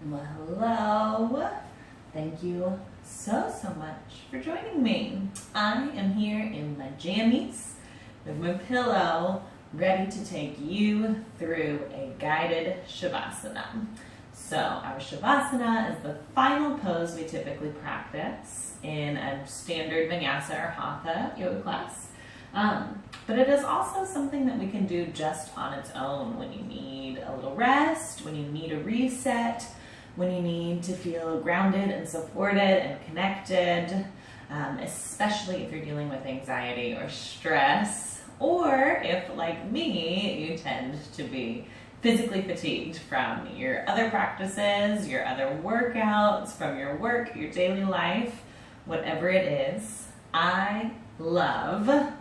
Well, hello. Thank you so much for joining me. I am here in my jammies with my pillow, ready to take you through a guided Shavasana. So our Shavasana is the final pose we typically practice in a standard Vinyasa or Hatha yoga class. But it is also something that we can do just on its own when you need a little rest, when you need a reset, when you need to feel grounded and supported and connected, especially if you're dealing with anxiety or stress, or if, like me, you tend to be physically fatigued from your other practices, your other workouts, from your work, your daily life, whatever it is. I love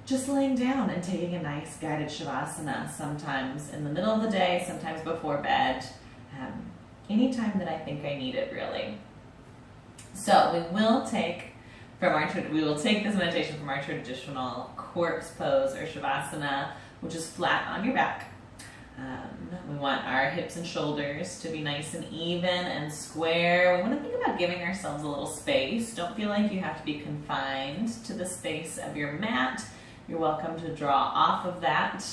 just laying down and taking a nice guided Shavasana, sometimes in the middle of the day, sometimes before bed, anytime that I think I need it, really. So we will take this meditation from our traditional corpse pose or Shavasana, which is flat on your back. We want our hips and shoulders to be nice and even and square. We want to think about giving ourselves a little space. Don't feel like you have to be confined to the space of your mat. You're welcome to draw off of that.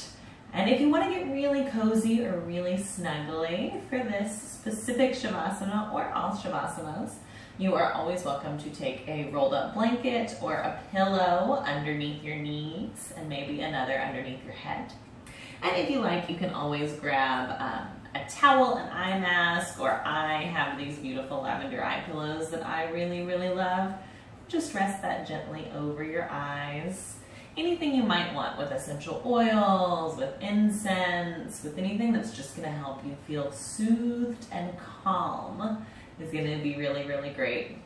And if you want to get really cozy or really snuggly for this specific Shavasana or all Shavasanas, you are always welcome to take a rolled up blanket or a pillow underneath your knees and maybe another underneath your head. And if you like, you can always grab a towel, an eye mask, or I have these beautiful lavender eye pillows that I really love. Just rest that gently over your eyes. Anything you might want with essential oils, with incense, with anything that's just going to help you feel soothed and calm is going to be really great.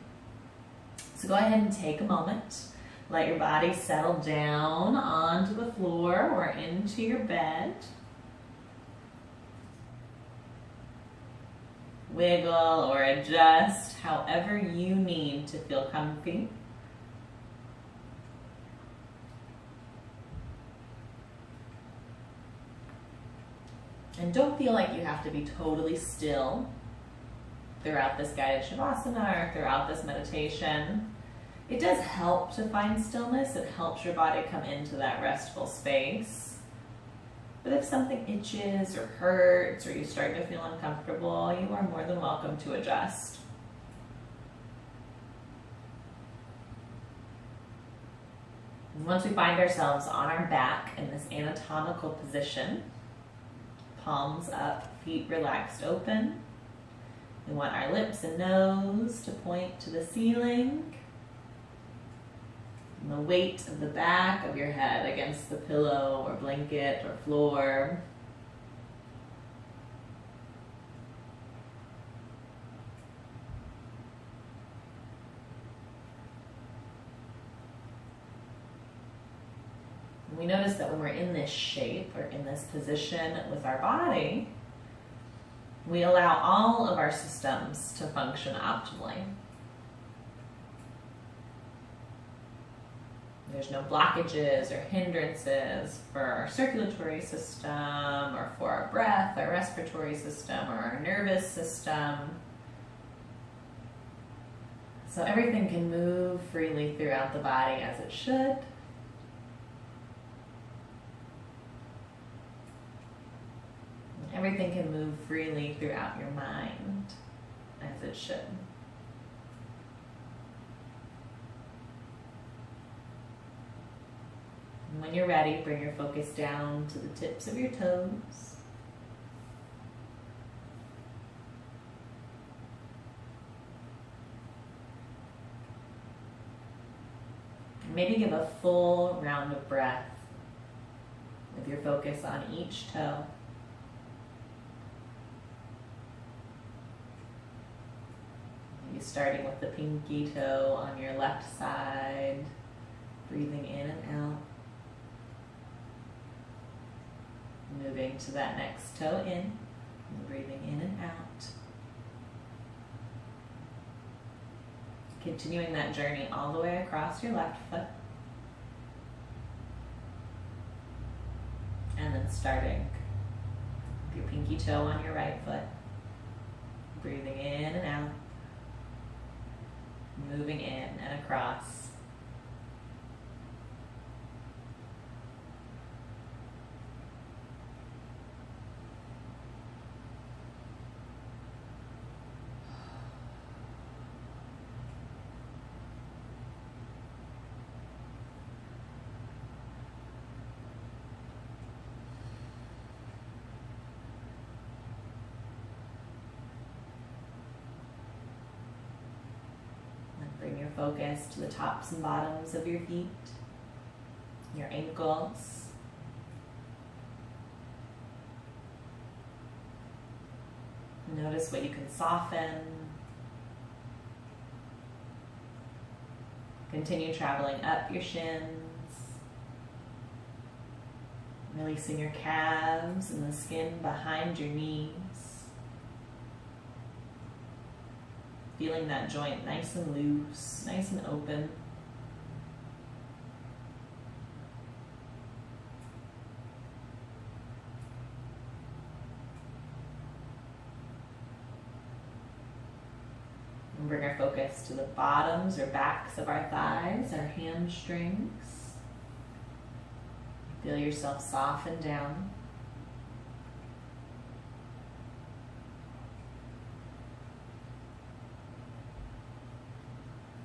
So go ahead and take a moment. Let your body settle down onto the floor or into your bed. Wiggle or adjust however you need to feel comfy. And don't feel like you have to be totally still throughout this guided Shavasana or throughout this meditation. It does help to find stillness. It helps your body come into that restful space. But if something itches or hurts or you start to feel uncomfortable, you are more than welcome to adjust. And once we find ourselves on our back in this anatomical position, palms up, feet relaxed open. We want our lips and nose to point to the ceiling. And the weight of the back of your head against the pillow or blanket or floor. We notice that when we're in this shape or in this position with our body, we allow all of our systems to function optimally. There's no blockages or hindrances for our circulatory system or for our breath, our respiratory system, or our nervous system. So everything can move freely throughout the body as it should. Everything can move freely throughout your mind, as it should. And when you're ready, bring your focus down to the tips of your toes. And maybe give a full round of breath with your focus on each toe. Starting with the pinky toe on your left side, breathing in and out. Moving to that next toe in, and breathing in and out. Continuing that journey all the way across your left foot. And then starting with your pinky toe on your right foot. Breathing in and out. Moving in and across. Bring your focus to the tops and bottoms of your feet, your ankles. Notice what you can soften. Continue traveling up your shins, releasing your calves and the skin behind your knees. Feeling that joint nice and loose, nice and open. And bring our focus to the bottoms or backs of our thighs, our hamstrings. Feel yourself soften down.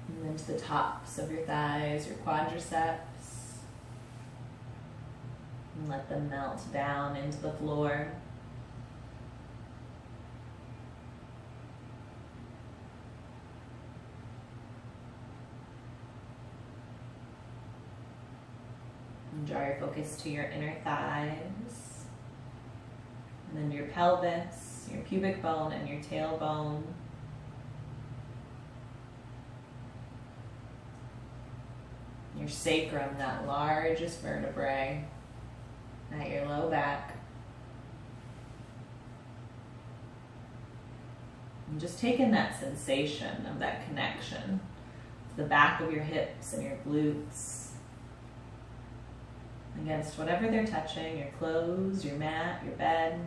And then to the tops of your thighs, your quadriceps. And let them melt down into the floor. And draw your focus to your inner thighs. And then your pelvis, your pubic bone, and your tailbone. Your sacrum, that largest vertebrae at your low back. And just take in that sensation of that connection to the back of your hips and your glutes against whatever they're touching, your clothes, your mat, your bed.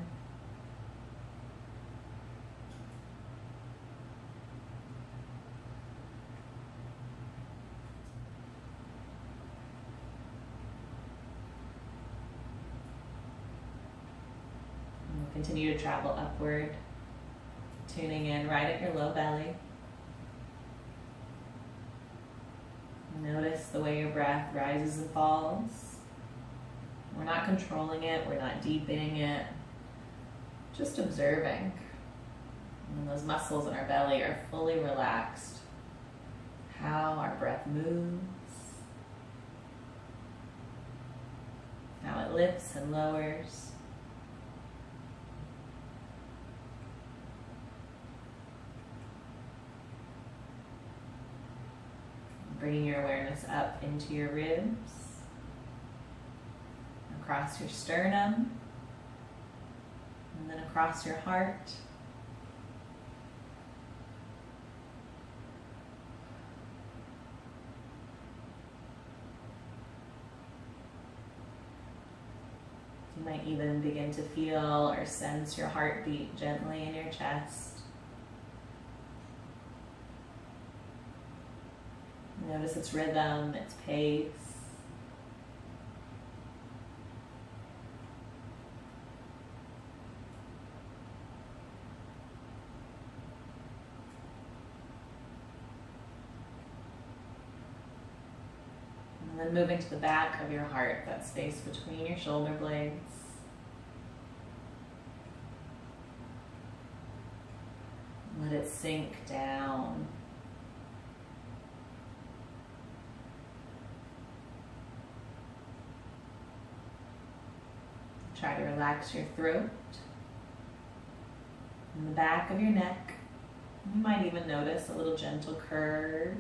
Continue to travel upward, tuning in right at your low belly. Notice the way your breath rises and falls. We're not controlling it, we're not deepening it, just observing. And those muscles in our belly are fully relaxed. How our breath moves, how it lifts and lowers. Bringing your awareness up into your ribs, across your sternum, and then across your heart. You might even begin to feel or sense your heartbeat gently in your chest. Notice its rhythm, its pace. And then moving to the back of your heart, that space between your shoulder blades. Let it sink down. Try to relax your throat and the back of your neck. You might even notice a little gentle curve,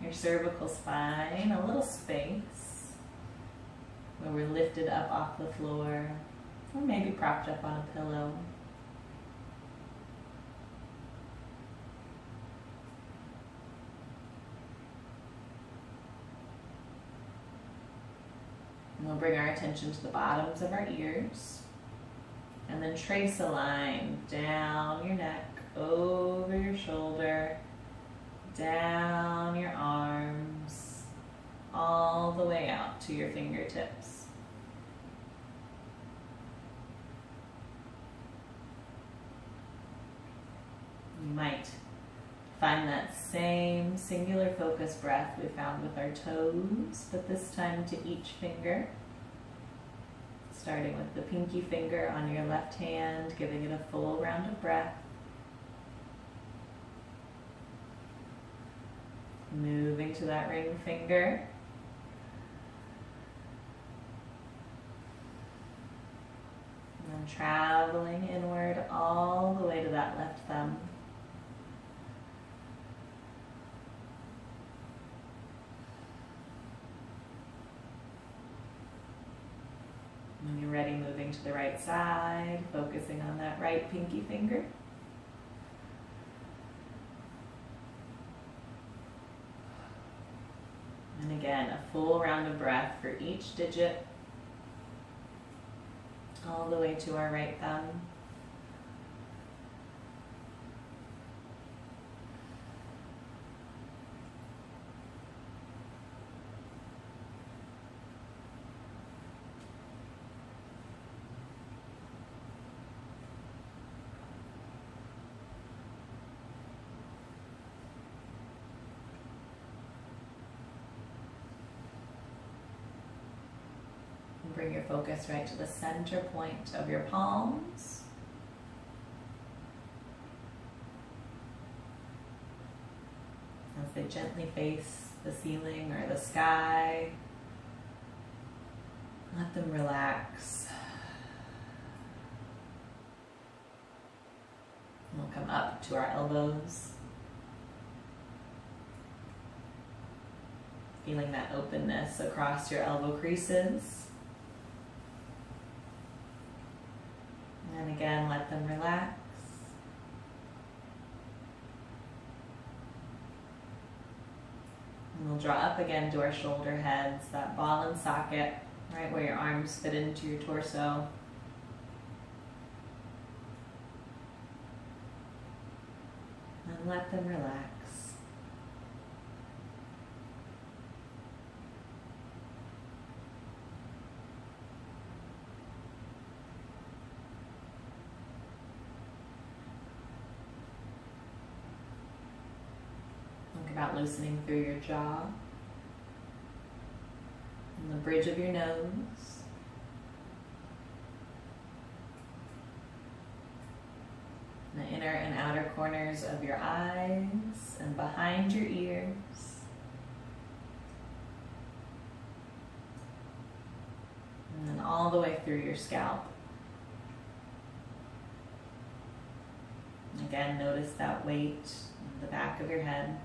your cervical spine, a little space where we're lifted up off the floor or maybe propped up on a pillow. And we'll bring our attention to the bottoms of our ears and then trace a line down your neck, over your shoulder, down your arms, all the way out to your fingertips. You might find that same singular focus breath we found with our toes, but this time to each finger. Starting with the pinky finger on your left hand, giving it a full round of breath. Moving to that ring finger. And then traveling inward all the way to that left thumb. When you're ready, moving to the right side, focusing on that right pinky finger. And again, a full round of breath for each digit, all the way to our right thumb. Bring your focus right to the center point of your palms. As they gently face the ceiling or the sky, let them relax. We'll come up to our elbows. Feeling that openness across your elbow creases. And again, let them relax. And we'll draw up again to our shoulder heads, that ball and socket, right where your arms fit into your torso. And let them relax. About loosening through your jaw and the bridge of your nose, the inner and outer corners of your eyes and behind your ears, and then all the way through your scalp. Again, notice that weight in the back of your head.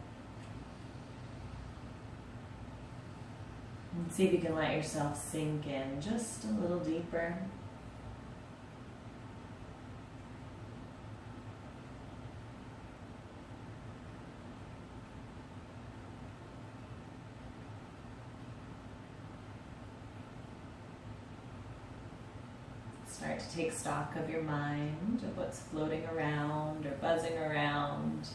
And see if you can let yourself sink in just a little deeper. Start to take stock of your mind, of what's floating around or buzzing around.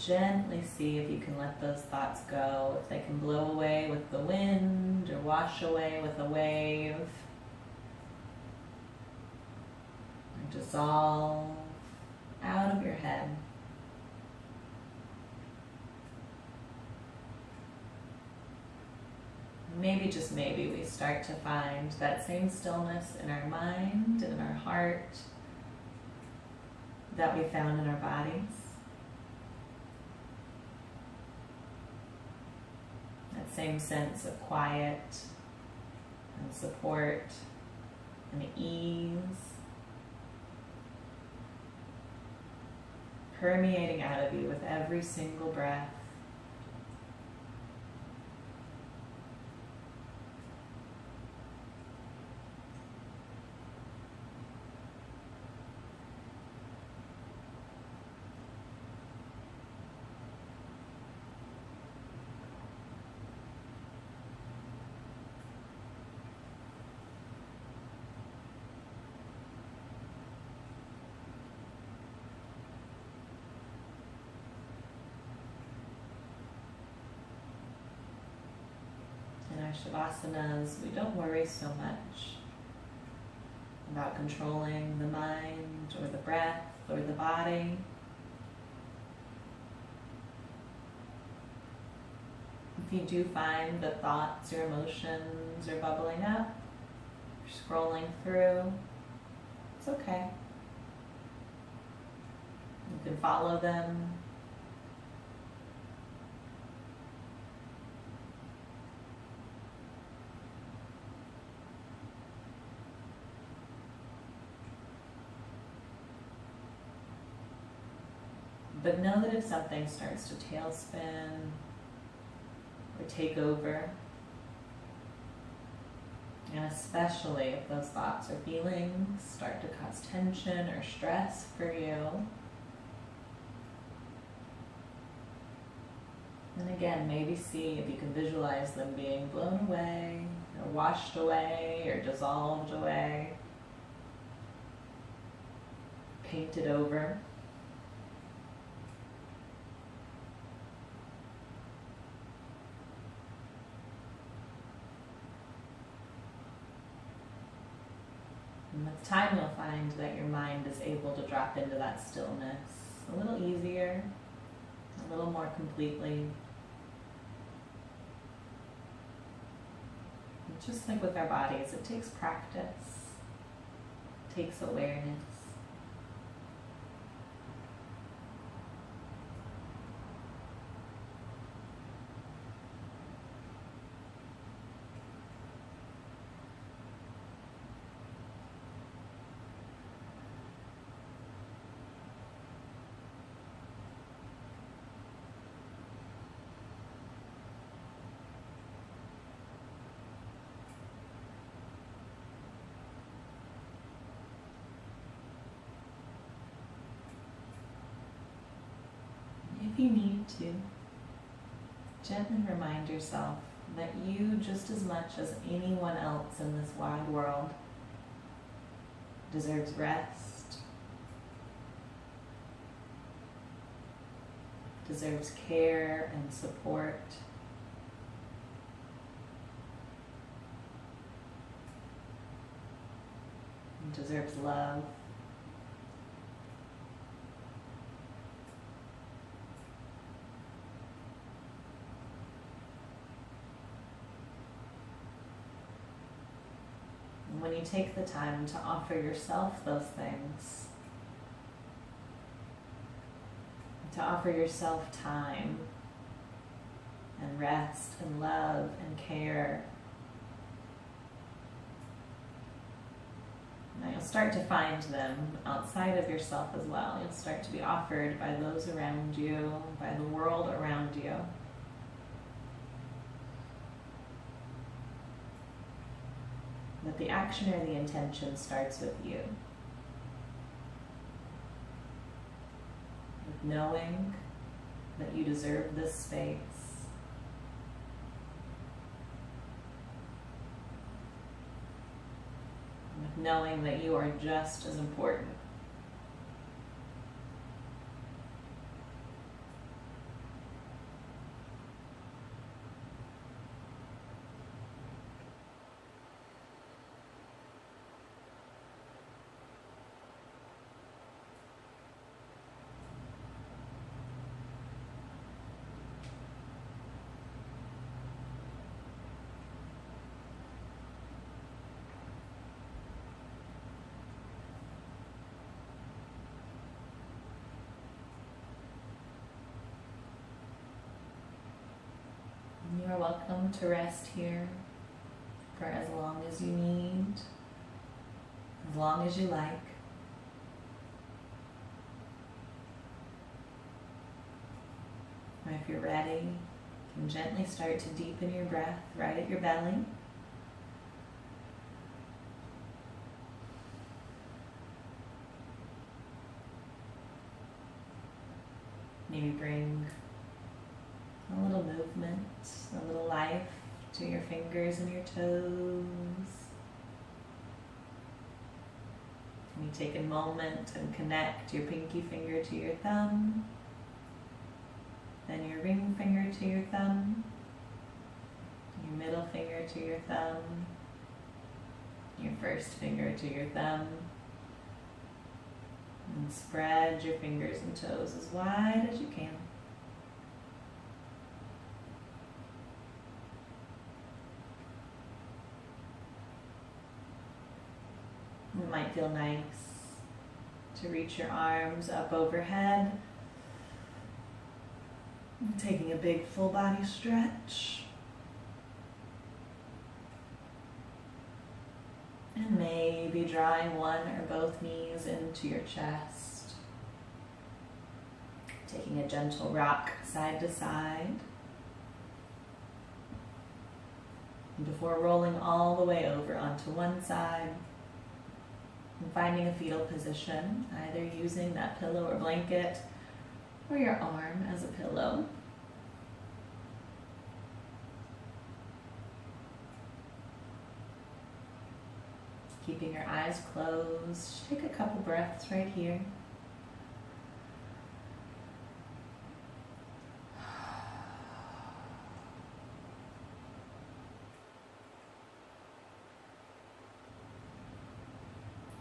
Gently see if you can let those thoughts go, if they can blow away with the wind or wash away with a wave, or dissolve out of your head. Maybe, just maybe, we start to find that same stillness in our mind and in our heart that we found in our bodies. That same sense of quiet and support and ease permeating out of you with every single breath. Savasanas, we don't worry so much about controlling the mind or the breath or the body. If you do find that thoughts or emotions are bubbling up, or scrolling through, it's okay. You can follow them. But know that if something starts to tailspin or take over, and especially if those thoughts or feelings start to cause tension or stress for you, then again, maybe see if you can visualize them being blown away or washed away or dissolved away, painted over. And with time, you'll find that your mind is able to drop into that stillness a little easier, a little more completely. And just like with our bodies, it takes practice, it takes awareness. If you need to, gently remind yourself that you, just as much as anyone else in this wide world, deserves rest, deserves care and support, and deserves love. When you take the time to offer yourself those things, to offer yourself time and rest and love and care, now you'll start to find them outside of yourself as well. You'll start to be offered by those around you, by the world around you. But the action or the intention starts with you. With knowing that you deserve this space. With knowing that you are just as important. You are welcome to rest here for as long as you need, as long as you like. Or if you're ready, you can gently start to deepen your breath right at your belly. Maybe bring a little movement, a little life to your fingers and your toes. You take a moment and connect your pinky finger to your thumb, then your ring finger to your thumb. your middle finger to your thumb, your first finger to your thumb, and spread your fingers and toes as wide as you can. It might feel nice to reach your arms up overhead, taking a big full body stretch. And maybe drawing one or both knees into your chest. Taking a gentle rock side to side. And before rolling all the way over onto one side, and finding a fetal position, either using that pillow or blanket or your arm as a pillow. Keeping your eyes closed, take a couple breaths right here.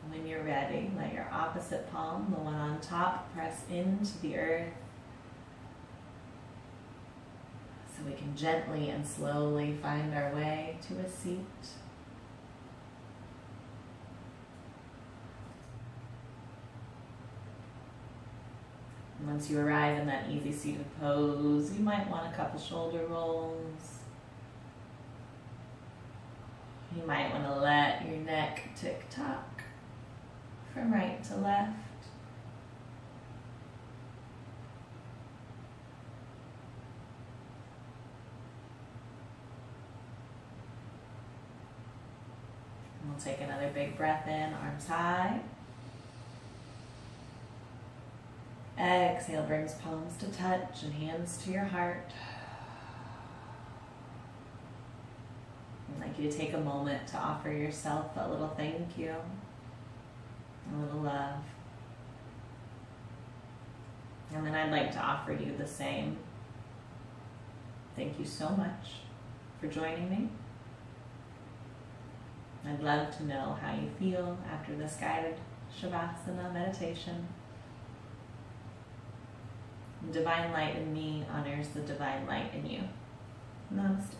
When you're ready, let your opposite palm, the one on top, press into the earth so we can gently and slowly find our way to a seat. And once you arrive in that easy seated pose, you might want a couple shoulder rolls. You might want to let your neck tick-tock from right to left. And we'll take another big breath in, arms high. Exhale, brings palms to touch and hands to your heart. I'd like you to take a moment to offer yourself a little thank you. A little love. And then I'd like to offer you the same. Thank you so much for joining me. I'd love to know how you feel after this guided Savasana meditation. The divine light in me honors the divine light in you. Namaste.